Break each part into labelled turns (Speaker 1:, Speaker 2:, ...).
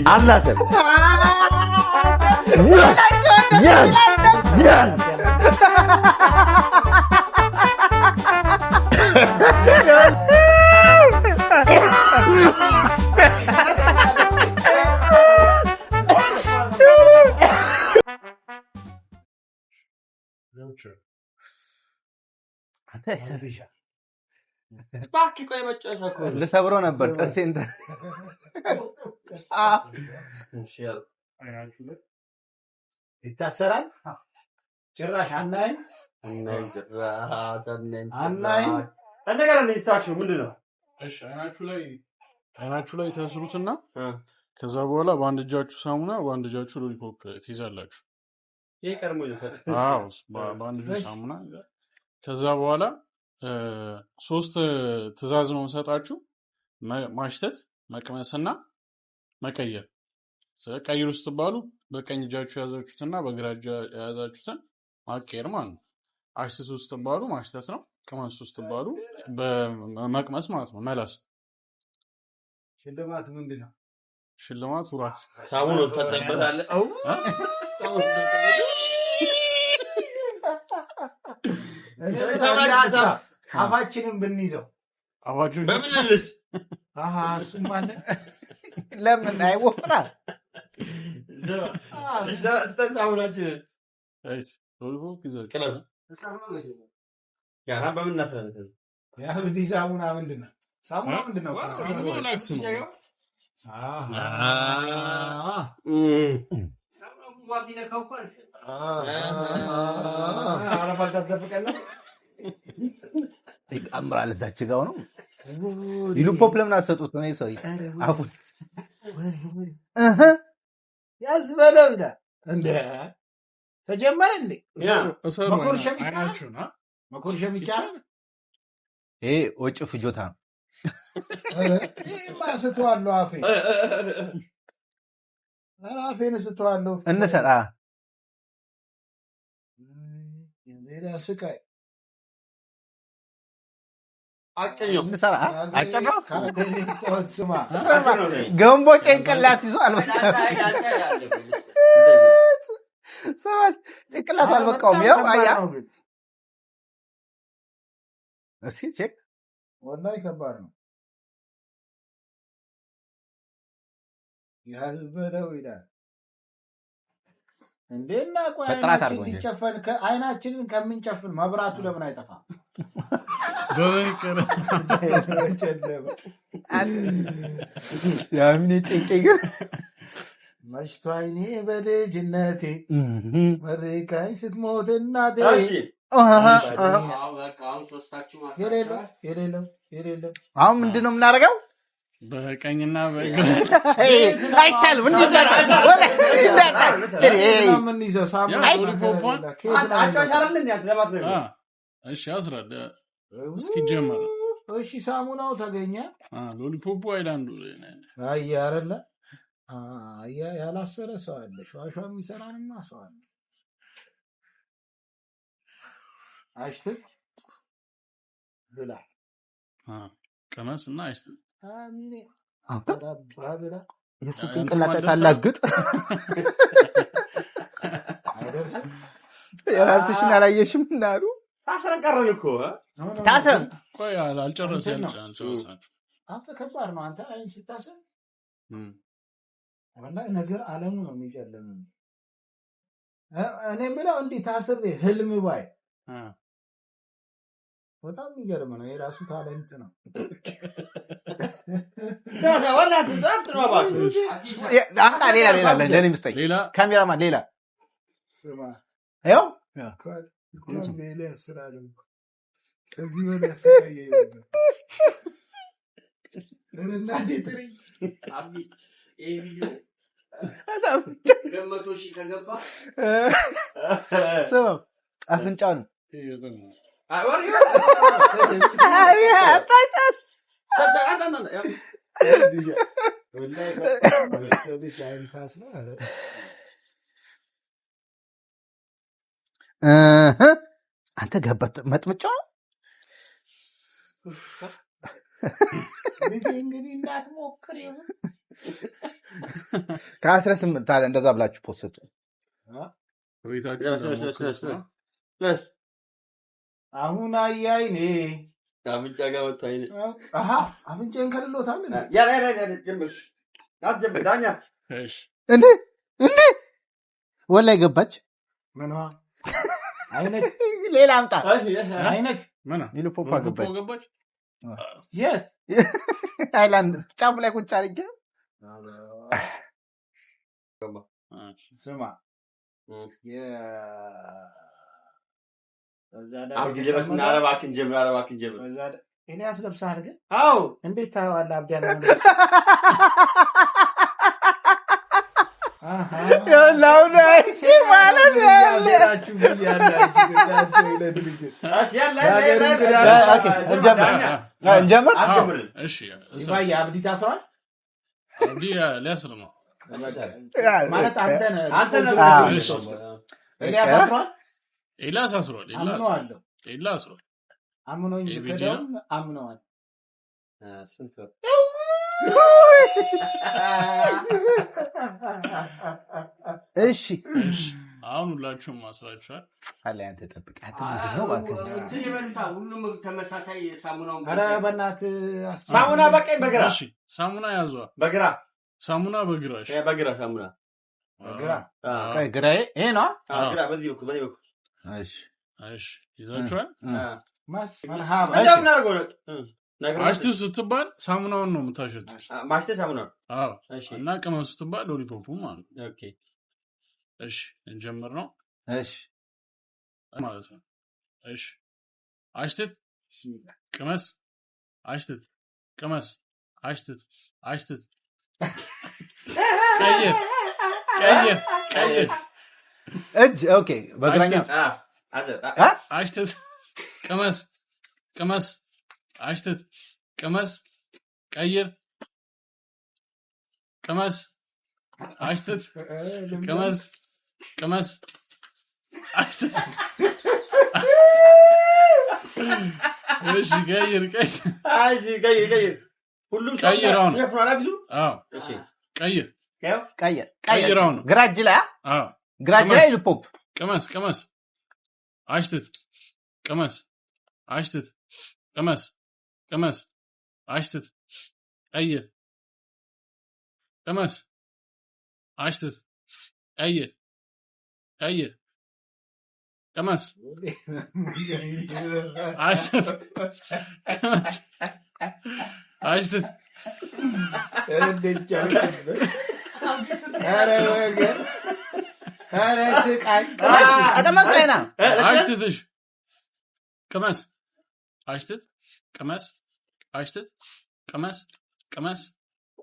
Speaker 1: አላሰብ ልሰብረው ነበር ጥርሴን
Speaker 2: ይታሰራል። ጭራሽ አናይም።
Speaker 3: እንደገና ኢንስትራክሽኑ ምንድን ነው?
Speaker 4: እሺ አይናችሁ ላይ ተስሩትና ከዛ በኋላ በአንድ እጃችሁ ሳሙና በአንድ እጃችሁ ሎሊፖፕ ትይዛላችሁ።
Speaker 3: ይሄ ቀድሞ ይዘፈር።
Speaker 4: አዎ በአንድ እጁ ሳሙና። ከዛ በኋላ 3 ትእዛዝ ነው ሰጣችሁ። ማሽተት፣ መቅመስና መቀየር። ቀይሩ ስትባሉ በቀኝ እጃችሁ ያዛችሁትና በግራ እጃችሁ ያዛችሁትን ማቀየር ማለት ነው። አሽትቱ ስትባሉ ማሽተት ነው። ቅመሱ ስትባሉ በመቅመስ ማለት ነው። መላስ።
Speaker 2: ሽልማት ምንድን ነው?
Speaker 4: ሽልማት ውራት
Speaker 3: ሳሙን ተጠበታለህ።
Speaker 2: አፋችንን ብንይዘው
Speaker 4: አባጆች
Speaker 3: በምንልስ
Speaker 2: እሱም አለ።
Speaker 1: ለምን አይወፍራል?
Speaker 3: ሳሙናችን
Speaker 4: ሎሊፖፕ ይዘው
Speaker 3: በምን እናፈላለን?
Speaker 2: የአብዲ ሳሙና ምንድን ነው? ሳሙና ምንድን ነው?
Speaker 4: ላክስ ነው።
Speaker 1: ይቀምራል። እዛች ጋር ነው ሎሊፖፕ ለምን አሰጡት ነው ሰው አፉን
Speaker 2: ያዝበለው እንደ ተጀመረ እንዴ? መኮርሸም ይቻላል።
Speaker 1: ይሄ ወጭ ፍጆታ ነው።
Speaker 2: ስተዋለሁ አፌን ስተዋለሁ።
Speaker 1: እንሰራ
Speaker 2: ሌላ ስቃይ
Speaker 1: እንሰራ አጨራው
Speaker 2: ስማ
Speaker 1: ገንቦ ጭንቅላት ይዟል። ጭንቅላት አልበቃውም። ያው አያ እስኪ ቼክ
Speaker 2: ወላሂ ከባድ ነው። ያዝበለው ይላል እንዴና ቆይ አይናችን ሊጨፈን አይናችንን ከምንጨፍን መብራቱ ለምን አይጠፋም?
Speaker 1: ያምኔ ጭንቄ ግን
Speaker 2: መሽቶ አይኔ በልጅነቴ መርቃኝ ስትሞት እናቴ የሌለው
Speaker 1: አሁን ምንድን ነው የምናደርገው?
Speaker 4: በቀኝና በግራ
Speaker 1: አይቻልም።
Speaker 2: ምንይዘው
Speaker 4: እሺ አስረዳ እስኪ ጀመረ።
Speaker 2: እሺ ሳሙናው ተገኘ።
Speaker 4: ሎሊፖፑ አይላንዱ
Speaker 2: አያ አይደለ? አያ ያላሰረ ሰው አለ። ሸዋሸዋ የሚሰራንማ ሰው አለ። አሽትት ብላ
Speaker 4: ቀመስ እና አሽትት
Speaker 1: የሱ ጭንቅላት ሳላግጥ
Speaker 2: አይደርስም።
Speaker 1: የራስሽን አላየሽም እንዳሉ
Speaker 3: ታስረን ቀረን እኮ
Speaker 1: ታስረን
Speaker 4: ቆይ አልጨረሰም።
Speaker 2: አንተ ከባድ ነው። አንተ አይን ስታስብ ወላሂ ነገር ዓለሙ ነው የሚጨልም። እኔ የምለው እንዲህ ታስሬ ህልም ባይ በጣም የሚገርም ነው። የራሱ ታለንት ነው።
Speaker 1: ሌላ ካሜራማን ሌላ
Speaker 2: ስማ
Speaker 1: ያው
Speaker 2: ሌላ ያስራል። ከዚህ ወደ ያስቀየ እናቴ ጥሪ
Speaker 3: ገመቶ ሺ ከገባ
Speaker 1: አፍንጫ ነው አንተ ገባት መጥምጫ
Speaker 2: እንግዲህ እንዳትሞክር ይሁን
Speaker 1: ከ18 ታዲያ እንደዛ ብላችሁ ፖስቱ
Speaker 2: አሁን አያይኔ
Speaker 3: አፍንጫ ጋር ወጣኝ
Speaker 2: አፍንጫን ከልሎታል
Speaker 3: ጀምርሽ አትጀምር ዳኛ
Speaker 1: እንዴ ወላይ ገባች
Speaker 2: ምኗ አይነክ
Speaker 1: ሌላ አምጣ
Speaker 2: አይነክ
Speaker 1: ሊሉፖፓ ገባች
Speaker 2: የት
Speaker 1: ሃይላንድ ጫፉ ላይ ቁጭ አድርጌ
Speaker 2: ስማ
Speaker 3: አብዲ ለበስና አረባክን ጀምር
Speaker 2: እኔ አስለብሳል ግን
Speaker 3: አው
Speaker 2: እንዴት ታዋላ አብዲ ያለ
Speaker 1: ያላው ነሽ ማለት
Speaker 2: ያላችሁ
Speaker 1: እንጀምር
Speaker 4: እሺ
Speaker 2: ይባይ አብዲ ታሰዋል
Speaker 4: አብዲ ሊያስር ነው
Speaker 2: ማለት አንተ
Speaker 4: ኤልያስ አስሯል
Speaker 2: አምኖኝ ከደም አምነዋል
Speaker 3: ስንት
Speaker 1: እሺ
Speaker 4: አሁን ሁላችሁም ማስራችኋል
Speaker 1: አላይ አንተ ተጠብቃት ምንድነው ባከ
Speaker 3: ይበልታ ሁሉም ተመሳሳይ ሳሙናው
Speaker 2: አረ በእናት
Speaker 3: ሳሙና በቀኝ በግራ
Speaker 4: እሺ ሳሙና ያዟ
Speaker 3: በግራ
Speaker 4: ሳሙና በግራሽ
Speaker 3: በግራ ሳሙና
Speaker 1: ግራዬ ይሄ ነው
Speaker 3: ግራ በዚህ በኩል በኔ በኩል
Speaker 4: እሺ ይዛችኋል
Speaker 2: መርሃባ
Speaker 3: እንደምን አድርጎ
Speaker 4: ማሽቴ ስትባል ሳሙናውን ነው የምታሸት
Speaker 3: ማሽቴ ሳሙናው
Speaker 4: አዎ እሺ እና ቅመሱ ስትባል ሎሊፖፑ ማለት
Speaker 3: ኦኬ
Speaker 4: እሺ እንጀምር ነው
Speaker 1: እሺ
Speaker 4: ማለት ነው እሺ አሽቴት ቅመስ አሽቴት ቅመስ አሽቴት ቀይር
Speaker 1: እጅ ኦኬ በግራኛ
Speaker 4: አሽቴት ቅመስ አሽቴት ቅመስ ቀይር ቅመስ አሽቴት ቅመስ አሽቴት እሺ ቀይር
Speaker 3: ሁሉም
Speaker 4: ቀይራው ነው
Speaker 3: ሸፍኗል አብዙ
Speaker 4: አዎ እሺ ቀይር
Speaker 1: ቀይራው ነው ግራጅ ላይ
Speaker 4: አዎ
Speaker 1: ግራጅ ላይ ሊፖፕ
Speaker 4: ቅመስ አሽቴት ቅመስ አሽቴት ቅመስ አሽቴት ቀይር ቅመስ አሽቴት ቀይር ቅመስ አሽቴት አሽቴት አሽቴትሽ ቅመስ አሽቴት ቅመስ አሽቴት ቅመስ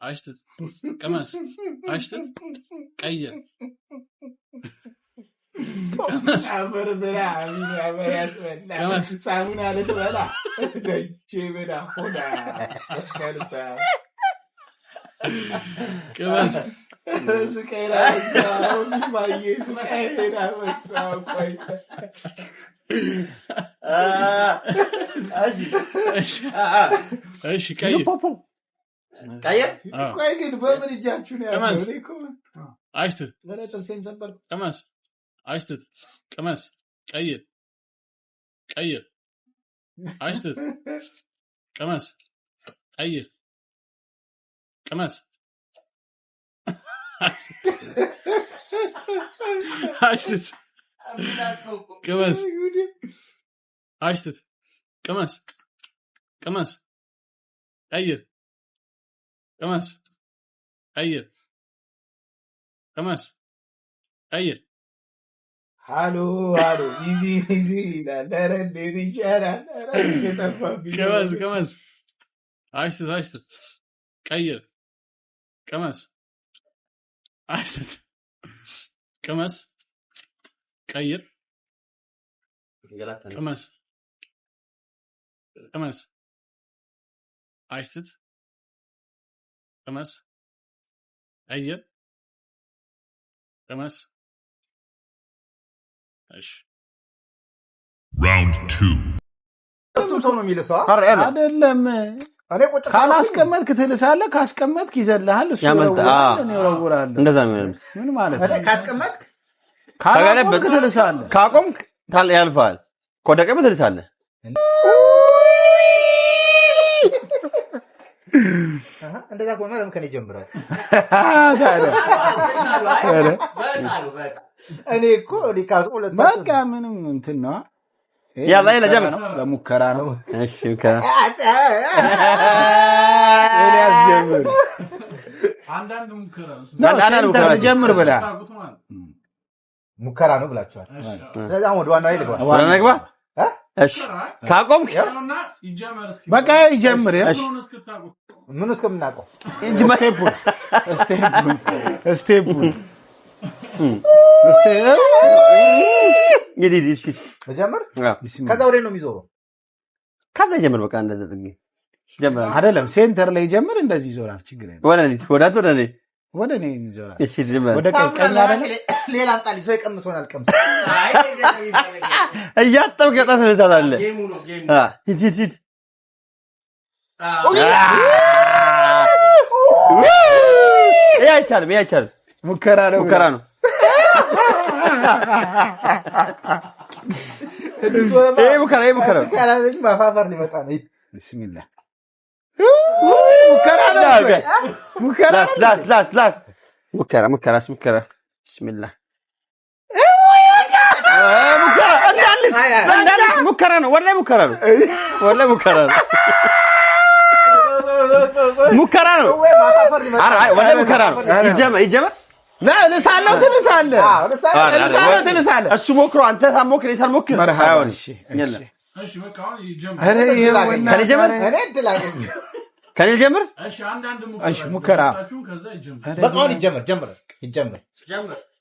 Speaker 4: አሽቴት ቅመስ አሽቴት ቀይር
Speaker 2: አፈር ብላ ቅመስ ሳሙና ልትበላ ደጅ ብላ ሆዳ ከልሳ
Speaker 4: ቅመስ
Speaker 2: ስቀይራ ማየ ስቀይራ መሳው ቆይ
Speaker 4: እሺ ቀይር
Speaker 2: ቆይ ግን በምን እጃችሁ ነው ያለው እኮ
Speaker 4: አሽቴት
Speaker 2: ለጥርሴን ሰበር
Speaker 4: ቅመስ አሽቴት ቅመስ ቀይር አሽቴት ቅመስ ቀይር ቅመስ አሽቴት ቅመስ አሽቴት ቅመስ ቀይር ቅመስ ቀይር
Speaker 2: ሃሎ ቢዚ ይላል እንዴት ይሻላል
Speaker 4: ቅመስ አሽቴት ቀይር ቅመስ አሽቴት ቅመስ ቀይር ቅመስ አሽቴት ቅመስ ቀይር ቅመስ እሺ
Speaker 5: Round 2.
Speaker 1: ሰው ነው የሚለው ሰው
Speaker 2: አይደለም
Speaker 1: እኔ ቁጭ
Speaker 2: ካላስቀመጥክ ትልሳለህ ካስቀመጥክ ይዘልሃል እሱ ይወራል እኔ እወራዋለሁ
Speaker 3: እንደዛ ነው የሚሆነው
Speaker 2: ምን ማለት ነው
Speaker 1: ካስቀመጥክ
Speaker 2: ካላቆምክ ትልሳለህ
Speaker 3: ካቆምክ ያልፋል ከወደቀም ትልሳለህ
Speaker 1: እንደዛ ከሆነ ለምን ከኔ ጀምራል እኔ እኮ ሊካቱ ሁለት
Speaker 2: በቃ ምንም እንትን ነው
Speaker 3: ያላ ለጀምር
Speaker 2: ለሙከራ ነው
Speaker 3: እሺ ሙከራ
Speaker 2: ኤልያስ ጀምር
Speaker 4: አንዳንድ ሙከራ
Speaker 2: ነው ጀምር ብላ
Speaker 1: ሙከራ ነው ብላችኋል ስለዚህ አሁን ወደ ዋናው ይልባ
Speaker 3: ወደ ነግባ እሺ ካቆምክ
Speaker 2: በቃ ይጀምር
Speaker 1: ምን እስከምናውቀው
Speaker 2: ስቴፕ
Speaker 3: እንግዲህ እሺ
Speaker 1: ጀምር ከዛ ወደ ነው የሚዞረው
Speaker 3: ከዛ ጀምር በቃ እንደዛ ጥግ ጀምር
Speaker 2: አይደለም ሴንተር ላይ ጀምር እንደዚህ ይዞራል ችግር የለም ወደ እኔ ይዞራል
Speaker 3: እሺ ጀምር
Speaker 2: ወደ ቀኝ አይደለም
Speaker 1: ሌላ አንጣሊ ሰው ይቀምሶናል ቀምሶ
Speaker 3: እያጠብክ ቀጣ ተነሳታለህ ሂድ አይቻልም
Speaker 2: ሙከራ ነው
Speaker 3: ሙከራ
Speaker 1: ካላለኝ ማፋፈር ሊመጣ ነው
Speaker 2: ቢስሚላህ
Speaker 3: ሙከራ ቢስሚላህ ሙከራ ነው ወላሂ ሙከራ ነው ወላሂ ሙከራ ነው ይጀመር
Speaker 2: ለሳለው ትልሳለህ
Speaker 3: እሱ ሞክሮ አንተ ታሞክር ይሳልሞክር
Speaker 2: እሺ
Speaker 4: በቃ አሁን
Speaker 3: ከኔ ጀምር
Speaker 4: እሺ አንዳንድ
Speaker 2: ሙከራ
Speaker 4: ከዛ ይጀምር
Speaker 1: በቃ አሁን ይጀምር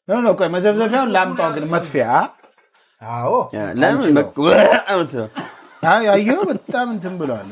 Speaker 2: ነው ቆይ መዘብዘፊያውን ላምጣው ግን መጥፊያ
Speaker 1: አዎ
Speaker 3: ለምን
Speaker 2: ያየው በጣም እንትን ብለዋል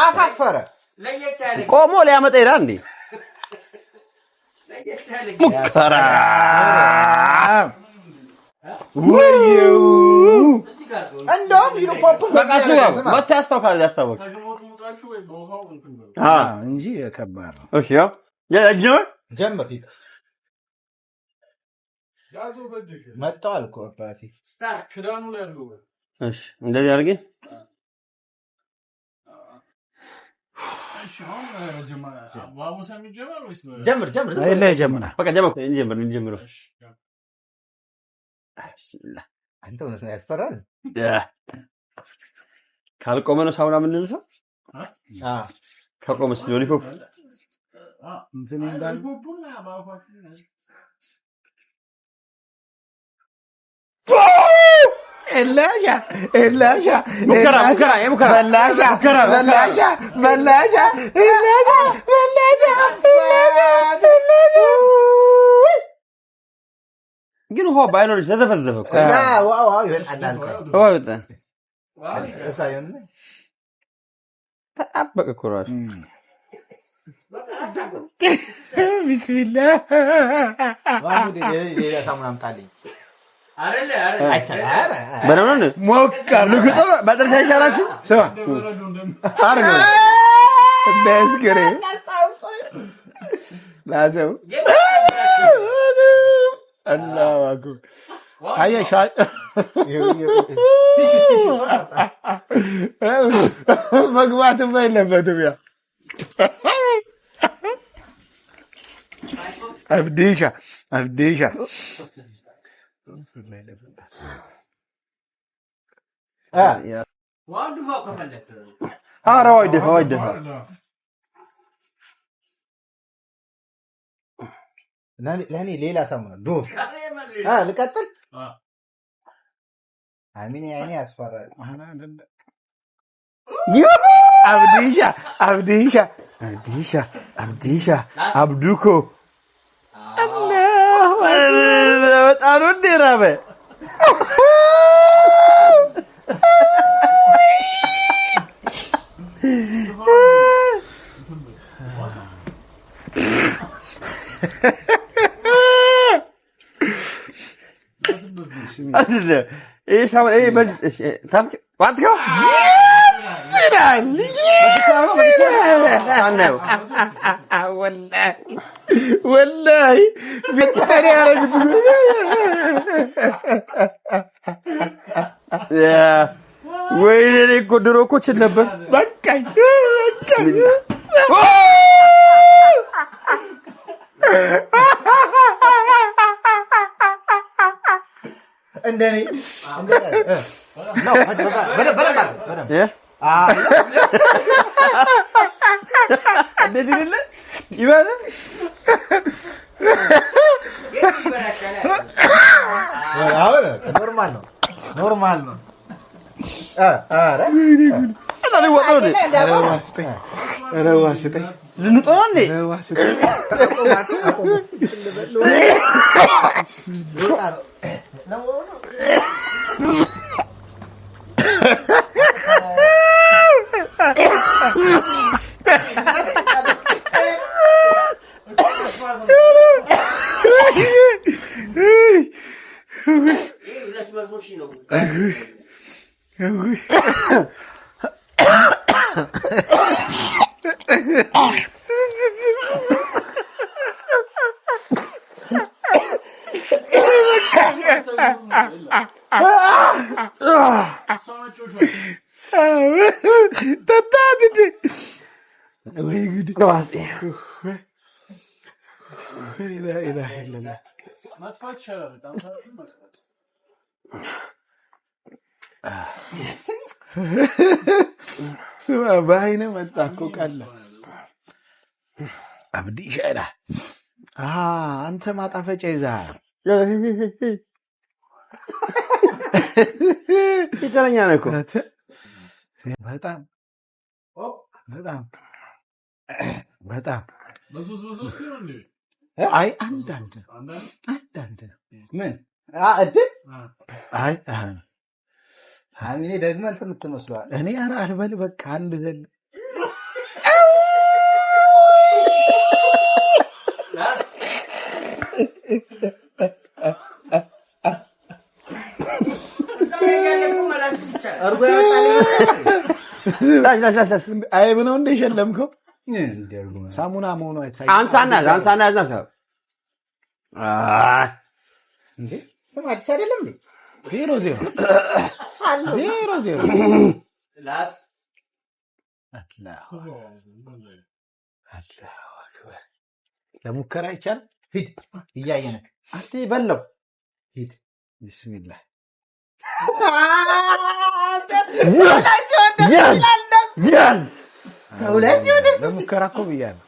Speaker 1: አፋፈረ
Speaker 3: ቆሞ ሊያመጣ ይላል እንዴ ሙከራ
Speaker 2: ወይው
Speaker 1: እንደውም ዩኒፎርም
Speaker 3: በቃ መታ ያስታውቃል
Speaker 2: እንጂ ከባድ ነው
Speaker 3: እሺ ጀምር
Speaker 1: መጣው አልኩ አባቴ
Speaker 4: ስታር ክዳኑ ላይ አድርጎ
Speaker 3: እሺ እንደዚህ አድርጌ
Speaker 4: እሺ አሁን
Speaker 1: ጀምር
Speaker 2: ላይ ጀምራ
Speaker 3: በቃ ጀምር ቢስሚላህ
Speaker 1: አንተ እውነት ነው ያስፈራል
Speaker 3: ካልቆመ ነው ሳውና ምን ልልሰው ከቆመስ ሎሊፖፕ
Speaker 2: እንትን እንዳል
Speaker 3: ግን ውሃ ባይኖርሽ ተዘፈዘፈ እኮ
Speaker 1: ዋው ይወጣል
Speaker 3: ውሃ ይወጣል ተጣበቀ እኮ እራሱ
Speaker 2: ቢስሚላህ
Speaker 1: ሳሙና አምጣልኝ
Speaker 2: ሞካ
Speaker 3: በጥርስ አይሻላችሁ
Speaker 2: ስማ አርገ በስከረ ላዘው አላሁ አክበር አየሻ መግባት የለበትም ያ አብዲሻ
Speaker 3: ኧረ ዋይደፋ
Speaker 1: ለእኔ ሌላ ሳሙና ዶፍ ልቀጥል አሚኔ አይኔ ያስፈራል
Speaker 2: አብዲሻ አብዱኮ
Speaker 3: በጣም ነው እንደ ራበ ايه شاور ايه بس تعرف واتكو والله والله بالتالي انا يا وين كدرو كوتش نبر بقى بسم الله
Speaker 1: እንደኔ ነው በደምብ
Speaker 3: እንዴት ይልል ይባላል
Speaker 1: አሁን ኖርማል ነው አረ
Speaker 3: እኔ ወጣው ነኝ
Speaker 2: ረዋስጠኝ
Speaker 3: ልንጦ ነኝ
Speaker 2: ስማ በአይነ መጣ እኮ ቀለ
Speaker 1: አብዲ ሻይራ
Speaker 2: አንተ ማጣፈጫ ይዘሃል
Speaker 3: ይተረኛ ነው እኮ
Speaker 2: በጣም በጣም አይ አንዳንድ
Speaker 1: ምን እድል
Speaker 2: አይ
Speaker 1: እኔ ደግሞ እንትን የምትመስለዋል
Speaker 2: እኔ ኧረ አልበል በቃ አንድ ዘል አይ ምን ነው እንደሸለምከው ሳሙና መሆኑ አይታይ
Speaker 3: አንሳና ያዝና
Speaker 1: እንዴ አዲስ አይደለም እንዴ
Speaker 2: 0-0
Speaker 3: ላስ
Speaker 2: አላሁ አክበር ለሙከራ ይቻል
Speaker 1: ሂድ እያየነ
Speaker 2: አቲ በለው ሂድ ቢስሚላህ
Speaker 3: ያን
Speaker 2: ለሙከራ እኮ ብያለሁ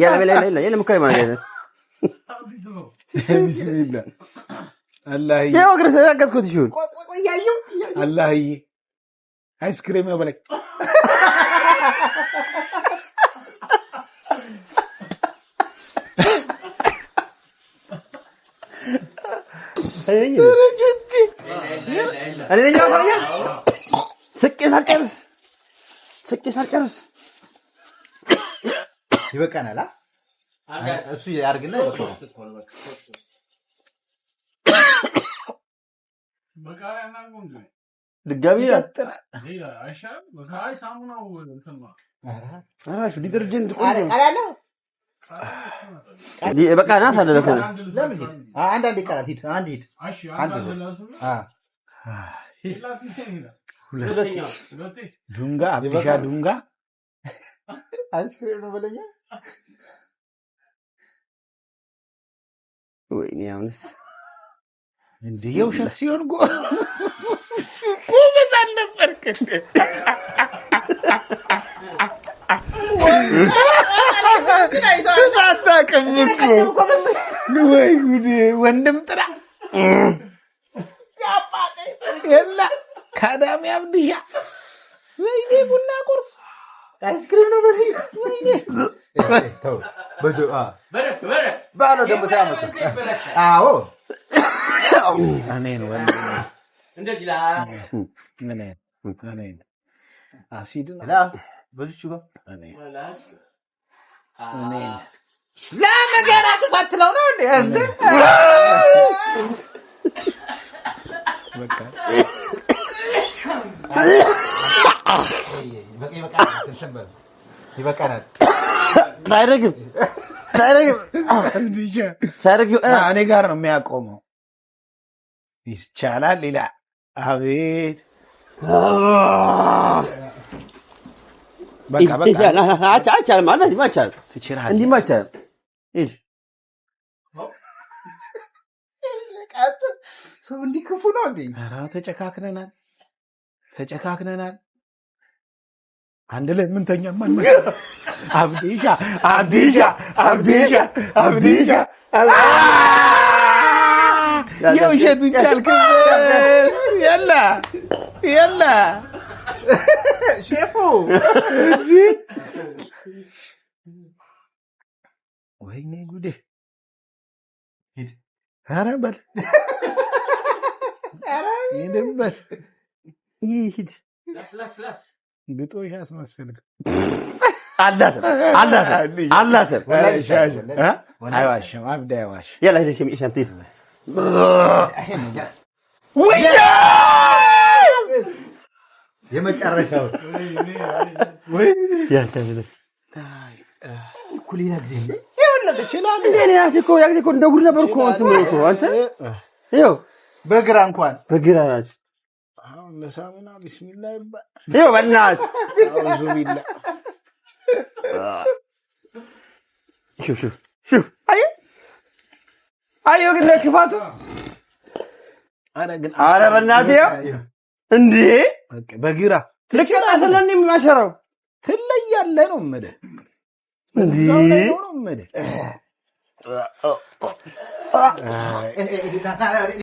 Speaker 3: ያ ለሌላ ሙከራ ማለት ነው
Speaker 2: ቢስሚላህ አላህ
Speaker 3: ያው ግሬስ ያገጥኩት ይሁን
Speaker 1: ቆያየው
Speaker 2: አላህ አይስክሪም ነው በለኝ
Speaker 3: እኔ ነኝ ያወራኛ ስቄ ሳልጨርስ
Speaker 1: ይበቃናል እሱ ያርግና
Speaker 4: በቃሪያና ጎንጆ
Speaker 3: ድጋሚ
Speaker 2: ይቀጥላል
Speaker 4: አይሻልም በሳይ ሳሙናው እንትን ነው
Speaker 3: አራሹ ዲተርጀንት ቆይ
Speaker 1: አለ
Speaker 3: በቃ ናት አለ ለኮ
Speaker 1: አንድ ይቀራል ሂድ አንድ
Speaker 2: ዱንጋ አብሻ ዱንጋ
Speaker 1: አይስክሪም ነው በለኛ
Speaker 3: ወይኔ አሁንስ
Speaker 2: እንዴ የውሸት ሲሆን ጎበዝ አልነበርክ ስታታቅም እኮ ወይ ጉድ ወንድም ጥራ የላ ካዳሚ አብድሻ ወይኔ ቡና ቁርስ አይስክሪም ነው በዚህ ወይኔ
Speaker 1: ተው ባለው ደግሞ ሳያመጣ አዎ
Speaker 2: እኔን ወንድም
Speaker 3: እንደዚህ ላስ
Speaker 2: እኔን አሲድ ነው
Speaker 1: በዚህ ጋር
Speaker 2: እኔን
Speaker 1: ለምን ገና ተሳትለው ነው እንዴ
Speaker 2: በቃ
Speaker 1: ይበቃናል።
Speaker 3: ሳይረግም
Speaker 2: እኔ ጋር ነው የሚያቆመው። ይቻላል ይላል። አቤት በቃ
Speaker 3: አይቻልም ማለት ይማቻል
Speaker 2: ትችላለህ።
Speaker 3: እንዲህ ማቻል እሺ
Speaker 2: ሰው እንዲህ ክፉ ነው እንዴ? ኧረ ተጨካክነናል። አንድ ላይ ምንተኛ ማን አብዲሻ የውሸቱን ቻልክበት። የለ ሼፉ ወይኔ ጉዴ! ኧረ በል ሂድበት፣ ሂድ ግጦሽ አስመሰልክ።
Speaker 3: አላሰብ
Speaker 2: አይዋሽም፣ አብዳ አይዋሽ።
Speaker 3: يلا هذا شيء ايش انت
Speaker 1: የመጨረሻው
Speaker 3: يا كذا
Speaker 1: ኩሊና ጊዜ
Speaker 2: ትችላለህ።
Speaker 3: እንዴ እኔ ራሴ እኮ ያግዜ እኮ እንደ ጉድ ነበር እኮ አንተ ይኸው
Speaker 1: በግራ እንኳን
Speaker 3: በግራ ናችሁ።
Speaker 2: አሁን ለሳሙና ቢስሚላ ይባል።
Speaker 3: ይኸው በእናትህ
Speaker 2: አውዙ ቢላ
Speaker 3: شوف አየሁ ግን ክፋቱ። ኧረ በእናትህ ይኸው እንዴ
Speaker 2: በግራ
Speaker 3: ልቀጣሰለኝ ማሸራው
Speaker 2: ትለያለህ ነው የምልህ።
Speaker 3: እንዴ
Speaker 2: ነው የምልህ